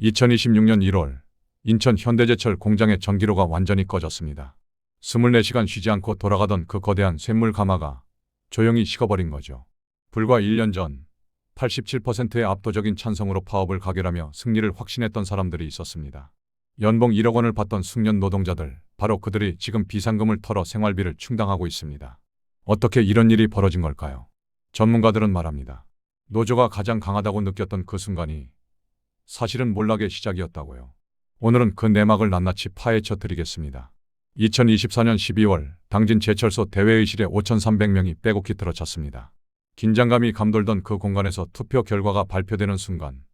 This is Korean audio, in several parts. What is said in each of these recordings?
2026년 1월 인천 현대제철 공장의 전기로가 완전히 꺼졌습니다. 24시간 쉬지 않고 돌아가던 그 거대한 쇳물 가마가 조용히 식어버린 거죠. 불과 1년 전 87%의 압도적인 찬성으로 파업을 가결하며 승리를 확신했던 사람들이 있었습니다. 연봉 1억 원을 받던 숙련 노동자들, 바로 그들이 지금 비상금을 털어 생활비를 충당하고 있습니다. 어떻게 이런 일이 벌어진 걸까요? 전문가들은 말합니다. 노조가 가장 강하다고 느꼈던 그 순간이 사실은 몰락의 시작이었다고요. 오늘은 그 내막을 낱낱이 파헤쳐 드리겠습니다. 2024년 12월 당진 제철소 대회의실에 5,300명이 빼곡히 들어찼습니다. 긴장감이 감돌던 그 공간에서 투표 결과가 발표되는 순간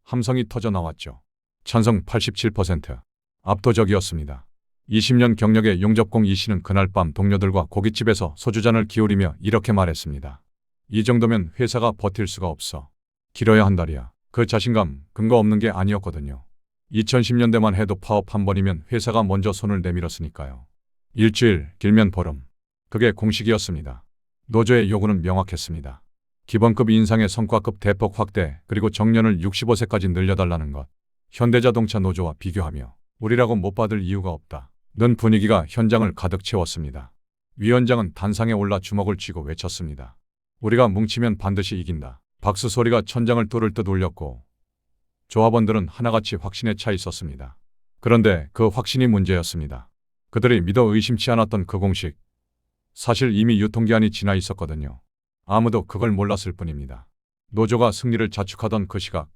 함성이 터져 나왔죠. 찬성 87%. 압도적이었습니다. 20년 경력의 용접공 이 씨는 그날 밤 동료들과 고깃집에서 소주잔을 기울이며 이렇게 말했습니다. 이 정도면 회사가 버틸 수가 없어. 길어야 한 달이야. 그 자신감 근거 없는 게 아니었거든요. 2010년대만 해도 파업 한 번이면 회사가 먼저 손을 내밀었으니까요. 일주일, 길면 보름. 그게 공식이었습니다. 노조의 요구는 명확했습니다. 기본급 인상의 성과급 대폭 확대, 그리고 정년을 65세까지 늘려달라는 것. 현대자동차 노조와 비교하며 우리라고 못 받을 이유가 없다 는 분위기가 현장을 가득 채웠습니다. 위원장은 단상에 올라 주먹을 쥐고 외쳤습니다. 우리가 뭉치면 반드시 이긴다. 박수 소리가 천장을 뚫을 듯 울렸고 조합원들은 하나같이 확신에 차 있었습니다. 그런데 그 확신이 문제였습니다. 그들이 믿어 의심치 않았던 그 공식. 사실 이미 유통기한이 지나 있었거든요. 아무도 그걸 몰랐을 뿐입니다. 노조가 승리를 자축하던 그 시각,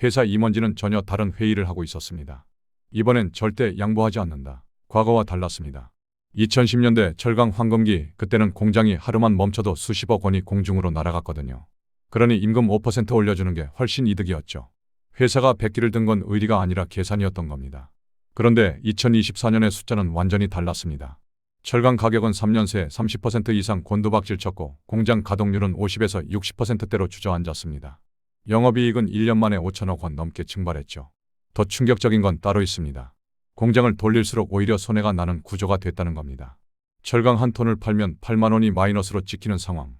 회사 임원진은 전혀 다른 회의를 하고 있었습니다. 이번엔 절대 양보하지 않는다. 과거와 달랐습니다. 2010년대 철강 황금기, 그때는 공장이 하루만 멈춰도 수십억 원이 공중으로 날아갔거든요. 그러니 임금 5% 올려주는 게 훨씬 이득이었죠. 회사가 백기를 든 건 의리가 아니라 계산이었던 겁니다. 그런데 2024년의 숫자는 완전히 달랐습니다. 철강 가격은 3년 새 30% 이상 곤두박질 쳤고 공장 가동률은 50에서 60%대로 주저앉았습니다. 영업이익은 1년 만에 5천억 원 넘게 증발했죠. 더 충격적인 건 따로 있습니다. 공장을 돌릴수록 오히려 손해가 나는 구조가 됐다는 겁니다. 철강 한 톤을 팔면 8만 원이 마이너스로 찍히는 상황.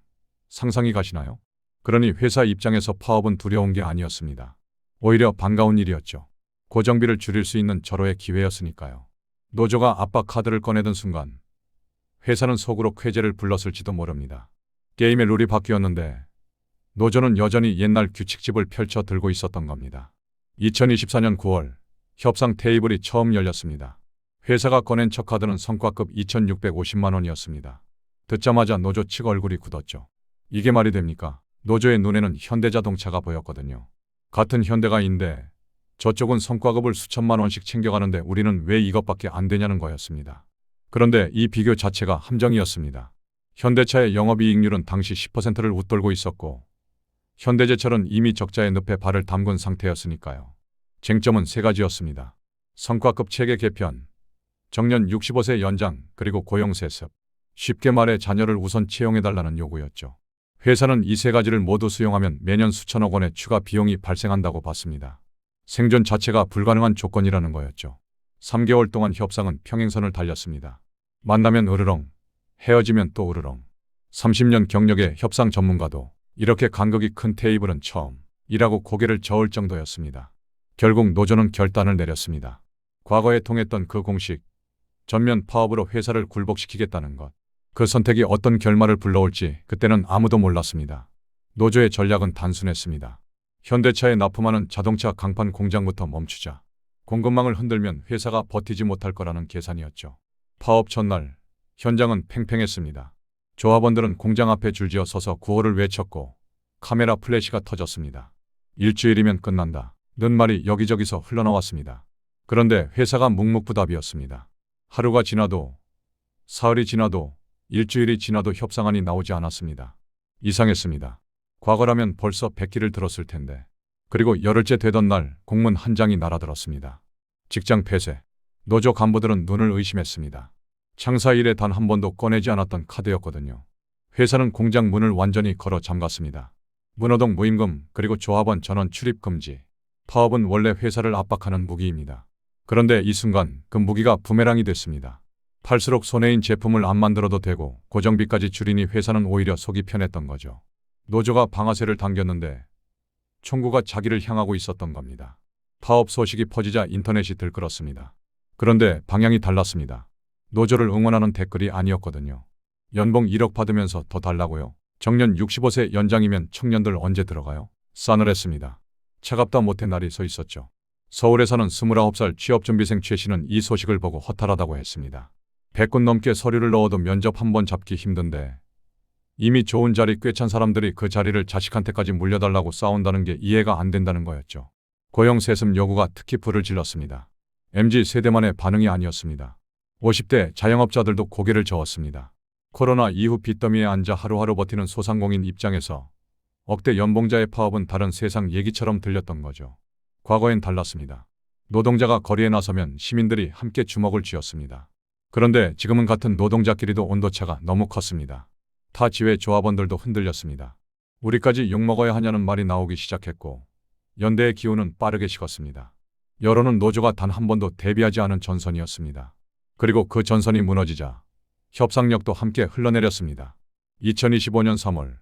상상이 가시나요? 그러니 회사 입장에서 파업은 두려운 게 아니었습니다. 오히려 반가운 일이었죠. 고정비를 줄일 수 있는 절호의 기회였으니까요. 노조가 압박 카드를 꺼내던 순간 회사는 속으로 쾌재를 불렀을지도 모릅니다. 게임의 룰이 바뀌었는데 노조는 여전히 옛날 규칙집을 펼쳐 들고 있었던 겁니다. 2024년 9월 협상 테이블이 처음 열렸습니다. 회사가 꺼낸 첫 카드는 성과급 2,650만 원이었습니다. 듣자마자 노조 측 얼굴이 굳었죠. 이게 말이 됩니까? 노조의 눈에는 현대자동차가 보였거든요. 같은 현대가인데 저쪽은 성과급을 수천만 원씩 챙겨가는데 우리는 왜 이것밖에 안 되냐는 거였습니다. 그런데 이 비교 자체가 함정이었습니다. 현대차의 영업이익률은 당시 10%를 웃돌고 있었고 현대제철은 이미 적자의 늪에 발을 담근 상태였으니까요. 쟁점은 세 가지였습니다. 성과급 체계 개편, 정년 65세 연장, 그리고 고용 세습. 쉽게 말해 자녀를 우선 채용해달라는 요구였죠. 회사는 이 세 가지를 모두 수용하면 매년 수천억 원의 추가 비용이 발생한다고 봤습니다. 생존 자체가 불가능한 조건이라는 거였죠. 3개월 동안 협상은 평행선을 달렸습니다. 만나면 으르렁, 헤어지면 또 으르렁. 30년 경력의 협상 전문가도 이렇게 간극이 큰 테이블은 처음이라고 고개를 저을 정도였습니다. 결국 노조는 결단을 내렸습니다. 과거에 통했던 그 공식, 전면 파업으로 회사를 굴복시키겠다는 것. 그 선택이 어떤 결말을 불러올지 그때는 아무도 몰랐습니다. 노조의 전략은 단순했습니다. 현대차에 납품하는 자동차 강판 공장부터 멈추자. 공급망을 흔들면 회사가 버티지 못할 거라는 계산이었죠. 파업 첫날, 현장은 팽팽했습니다. 조합원들은 공장 앞에 줄지어 서서 구호를 외쳤고 카메라 플래시가 터졌습니다. 일주일이면 끝난다 는 말이 여기저기서 흘러나왔습니다. 그런데 회사가 묵묵부답이었습니다. 하루가 지나도, 사흘이 지나도, 일주일이 지나도 협상안이 나오지 않았습니다. 이상했습니다. 과거라면 벌써 백기를 들었을 텐데. 그리고 열흘째 되던 날 공문 한 장이 날아들었습니다. 직장 폐쇄. 노조 간부들은 눈을 의심했습니다. 창사 이래 단 한 번도 꺼내지 않았던 카드였거든요. 회사는 공장 문을 완전히 걸어 잠갔습니다. 문호동 무임금, 그리고 조합원 전원 출입 금지. 파업은 원래 회사를 압박하는 무기입니다. 그런데 이 순간 그 무기가 부메랑이 됐습니다. 팔수록 손해인 제품을 안 만들어도 되고 고정비까지 줄이니 회사는 오히려 속이 편했던 거죠. 노조가 방아쇠를 당겼는데 총구가 자기를 향하고 있었던 겁니다. 파업 소식이 퍼지자 인터넷이 들끓었습니다. 그런데 방향이 달랐습니다. 노조를 응원하는 댓글이 아니었거든요. 연봉 1억 받으면서 더 달라고요. 정년 65세 연장이면 청년들 언제 들어가요? 싸늘했습니다. 차갑다 못해 날이 서 있었죠. 서울에 사는 29살 취업준비생 최 씨는 이 소식을 보고 허탈하다고 했습니다. 100군 넘게 서류를 넣어도 면접 한 번 잡기 힘든데 이미 좋은 자리 꿰찬 사람들이 그 자리를 자식한테까지 물려달라고 싸운다는 게 이해가 안 된다는 거였죠. 고용 세습 요구가 특히 불을 질렀습니다. MZ세대만의 반응이 아니었습니다. 50대 자영업자들도 고개를 저었습니다. 코로나 이후 빚더미에 앉아 하루하루 버티는 소상공인 입장에서 억대 연봉자의 파업은 다른 세상 얘기처럼 들렸던 거죠. 과거엔 달랐습니다. 노동자가 거리에 나서면 시민들이 함께 주먹을 쥐었습니다. 그런데 지금은 같은 노동자끼리도 온도차가 너무 컸습니다. 타 지회 조합원들도 흔들렸습니다. 우리까지 욕먹어야 하냐는 말이 나오기 시작했고 연대의 기운은 빠르게 식었습니다. 여론은 노조가 단 한 번도 대비하지 않은 전선이었습니다. 그리고 그 전선이 무너지자 협상력도 함께 흘러내렸습니다. 2025년 3월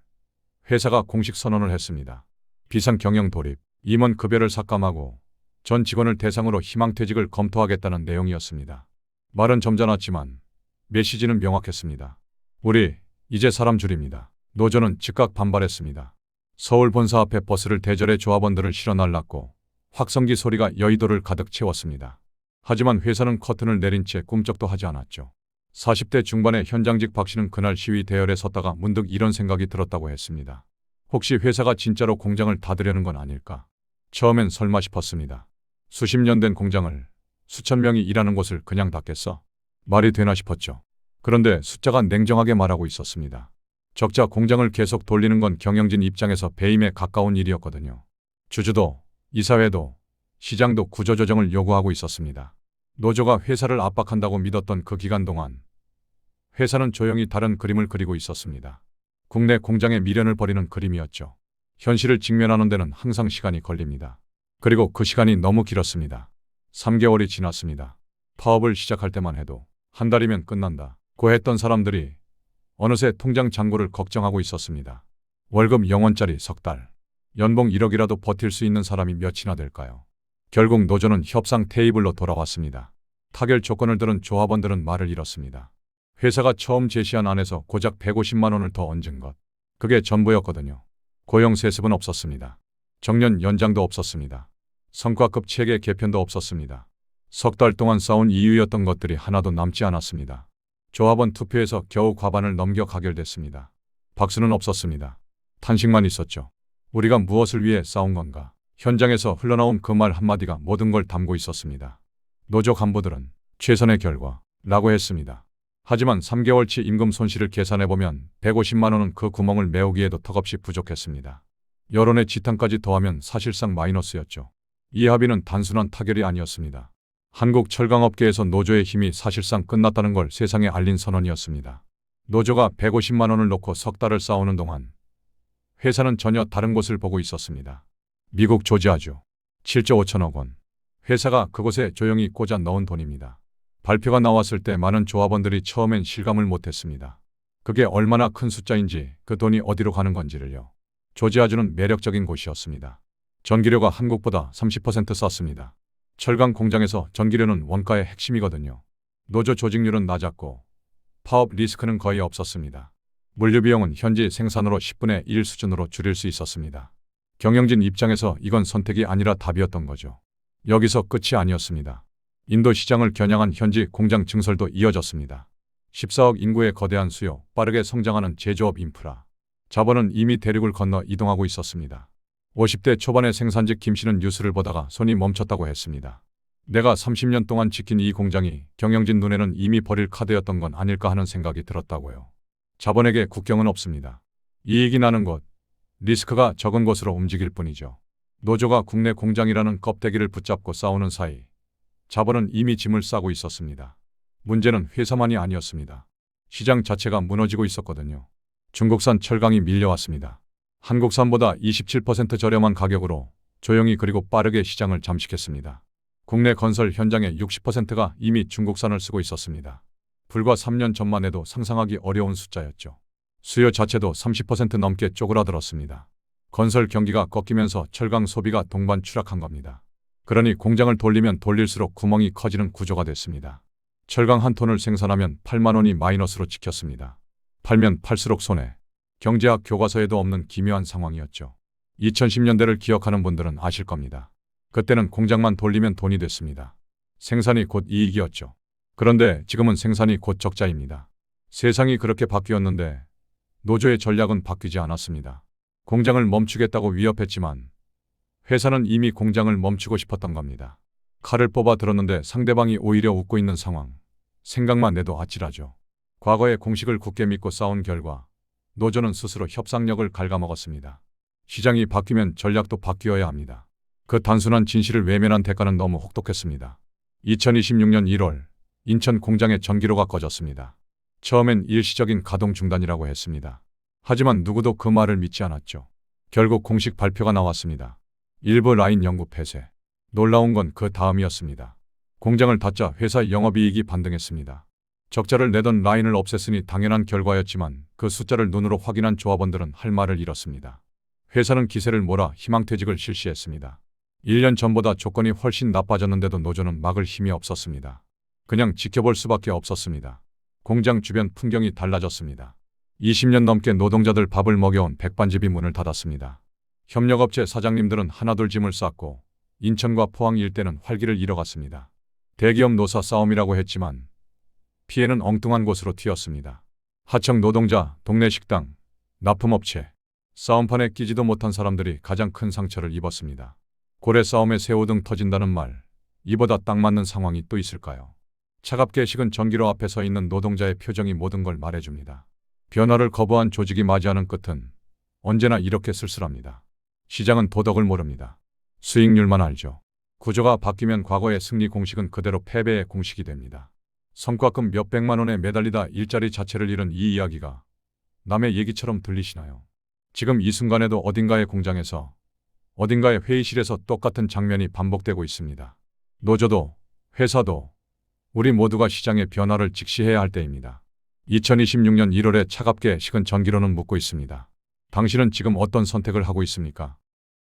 회사가 공식 선언을 했습니다. 비상경영 돌입, 임원 급여를 삭감하고 전 직원을 대상으로 희망퇴직을 검토하겠다는 내용이었습니다. 말은 점잖았지만 메시지는 명확했습니다. 우리 이제 사람 줄입니다. 노조는 즉각 반발했습니다. 서울 본사 앞에 버스를 대절해 조합원들을 실어 날랐고 확성기 소리가 여의도를 가득 채웠습니다. 하지만 회사는 커튼을 내린 채 꿈쩍도 하지 않았죠. 40대 중반의 현장직 박 씨는 그날 시위 대열에 섰다가 문득 이런 생각이 들었다고 했습니다. 혹시 회사가 진짜로 공장을 닫으려는 건 아닐까? 처음엔 설마 싶었습니다. 수십 년 된 공장을 수천 명이 일하는 곳을 그냥 닫겠어? 말이 되나 싶었죠. 그런데 숫자가 냉정하게 말하고 있었습니다. 적자 공장을 계속 돌리는 건 경영진 입장에서 배임에 가까운 일이었거든요. 주주도, 이사회도, 시장도 구조조정을 요구하고 있었습니다. 노조가 회사를 압박한다고 믿었던 그 기간 동안 회사는 조용히 다른 그림을 그리고 있었습니다. 국내 공장의 미련을 버리는 그림이었죠. 현실을 직면하는 데는 항상 시간이 걸립니다. 그리고 그 시간이 너무 길었습니다. 3개월이 지났습니다. 파업을 시작할 때만 해도 한 달이면 끝난다 고 했던 사람들이 어느새 통장 잔고를 걱정하고 있었습니다. 월급 0원짜리 석 달, 연봉 1억이라도 버틸 수 있는 사람이 몇이나 될까요? 결국 노조는 협상 테이블로 돌아왔습니다. 타결 조건을 들은 조합원들은 말을 잃었습니다. 회사가 처음 제시한 안에서 고작 150만 원을 더 얹은 것. 그게 전부였거든요. 고용 세습은 없었습니다. 정년 연장도 없었습니다. 성과급 체계 개편도 없었습니다. 석 달 동안 싸운 이유였던 것들이 하나도 남지 않았습니다. 조합원 투표에서 겨우 과반을 넘겨 가결됐습니다. 박수는 없었습니다. 탄식만 있었죠. 우리가 무엇을 위해 싸운 건가? 현장에서 흘러나온 그 말 한마디가 모든 걸 담고 있었습니다. 노조 간부들은 최선의 결과라고 했습니다. 하지만 3개월치 임금 손실을 계산해보면 150만 원은 그 구멍을 메우기에도 턱없이 부족했습니다. 여론의 지탄까지 더하면 사실상 마이너스였죠. 이 합의는 단순한 타결이 아니었습니다. 한국 철강업계에서 노조의 힘이 사실상 끝났다는 걸 세상에 알린 선언이었습니다. 노조가 150만 원을 놓고 석 달을 싸우는 동안 회사는 전혀 다른 곳을 보고 있었습니다. 미국 조지아주 7조 5천억 원. 회사가 그곳에 조용히 꽂아 넣은 돈입니다. 발표가 나왔을 때 많은 조합원들이 처음엔 실감을 못했습니다. 그게 얼마나 큰 숫자인지, 그 돈이 어디로 가는 건지를요. 조지아주는 매력적인 곳이었습니다. 전기료가 한국보다 30% 쌌습니다. 철강 공장에서 전기료는 원가의 핵심이거든요. 노조 조직률은 낮았고 파업 리스크는 거의 없었습니다. 물류 비용은 현지 생산으로 10분의 1 수준으로 줄일 수 있었습니다. 경영진 입장에서 이건 선택이 아니라 답이었던 거죠. 여기서 끝이 아니었습니다. 인도 시장을 겨냥한 현지 공장 증설도 이어졌습니다. 14억 인구의 거대한 수요, 빠르게 성장하는 제조업 인프라. 자본은 이미 대륙을 건너 이동하고 있었습니다. 50대 초반의 생산직 김 씨는 뉴스를 보다가 손이 멈췄다고 했습니다. 내가 30년 동안 지킨 이 공장이 경영진 눈에는 이미 버릴 카드였던 건 아닐까 하는 생각이 들었다고요. 자본에게 국경은 없습니다. 이익이 나는 곳, 리스크가 적은 곳으로 움직일 뿐이죠. 노조가 국내 공장이라는 껍데기를 붙잡고 싸우는 사이 자본은 이미 짐을 싸고 있었습니다. 문제는 회사만이 아니었습니다. 시장 자체가 무너지고 있었거든요. 중국산 철강이 밀려왔습니다. 한국산보다 27% 저렴한 가격으로 조용히 그리고 빠르게 시장을 잠식했습니다. 국내 건설 현장의 60%가 이미 중국산을 쓰고 있었습니다. 불과 3년 전만 해도 상상하기 어려운 숫자였죠. 수요 자체도 30% 넘게 쪼그라들었습니다. 건설 경기가 꺾이면서 철강 소비가 동반 추락한 겁니다. 그러니 공장을 돌리면 돌릴수록 구멍이 커지는 구조가 됐습니다. 철강 한 톤을 생산하면 8만 원이 마이너스로 찍혔습니다. 팔면 팔수록 손해. 경제학 교과서에도 없는 기묘한 상황이었죠. 2010년대를 기억하는 분들은 아실 겁니다. 그때는 공장만 돌리면 돈이 됐습니다. 생산이 곧 이익이었죠. 그런데 지금은 생산이 곧 적자입니다. 세상이 그렇게 바뀌었는데 노조의 전략은 바뀌지 않았습니다. 공장을 멈추겠다고 위협했지만 회사는 이미 공장을 멈추고 싶었던 겁니다. 칼을 뽑아 들었는데 상대방이 오히려 웃고 있는 상황. 생각만 해도 아찔하죠. 과거의 공식을 굳게 믿고 싸운 결과 노조는 스스로 협상력을 갉아먹었습니다. 시장이 바뀌면 전략도 바뀌어야 합니다. 그 단순한 진실을 외면한 대가는 너무 혹독했습니다. 2026년 1월 인천 공장의 전기로가 꺼졌습니다. 처음엔 일시적인 가동 중단이라고 했습니다. 하지만 누구도 그 말을 믿지 않았죠. 결국 공식 발표가 나왔습니다. 일부 라인 영구 폐쇄. 놀라운 건 그 다음이었습니다. 공장을 닫자 회사 영업이익이 반등했습니다. 적자를 내던 라인을 없앴으니 당연한 결과였지만 그 숫자를 눈으로 확인한 조합원들은 할 말을 잃었습니다. 회사는 기세를 몰아 희망퇴직을 실시했습니다. 1년 전보다 조건이 훨씬 나빠졌는데도 노조는 막을 힘이 없었습니다. 그냥 지켜볼 수밖에 없었습니다. 공장 주변 풍경이 달라졌습니다. 20년 넘게 노동자들 밥을 먹여온 백반집이 문을 닫았습니다. 협력업체 사장님들은 하나둘 짐을 쌌고 인천과 포항 일대는 활기를 잃어갔습니다. 대기업 노사 싸움이라고 했지만 피해는 엉뚱한 곳으로 튀었습니다. 하청 노동자, 동네 식당, 납품업체, 싸움판에 끼지도 못한 사람들이 가장 큰 상처를 입었습니다. 고래 싸움에 새우등 터진다는 말, 이보다 딱 맞는 상황이 또 있을까요? 차갑게 식은 전기로 앞에 서 있는 노동자의 표정이 모든 걸 말해줍니다. 변화를 거부한 조직이 맞이하는 끝은 언제나 이렇게 쓸쓸합니다. 시장은 도덕을 모릅니다. 수익률만 알죠. 구조가 바뀌면 과거의 승리 공식은 그대로 패배의 공식이 됩니다. 성과금 몇백만 원에 매달리다 일자리 자체를 잃은 이 이야기가 남의 얘기처럼 들리시나요? 지금 이 순간에도 어딘가의 공장에서 어딘가의 회의실에서 똑같은 장면이 반복되고 있습니다. 노조도 회사도 우리 모두가 시장의 변화를 직시해야 할 때입니다. 2026년 1월에 차갑게 식은 전기로는 묻고 있습니다. 당신은 지금 어떤 선택을 하고 있습니까?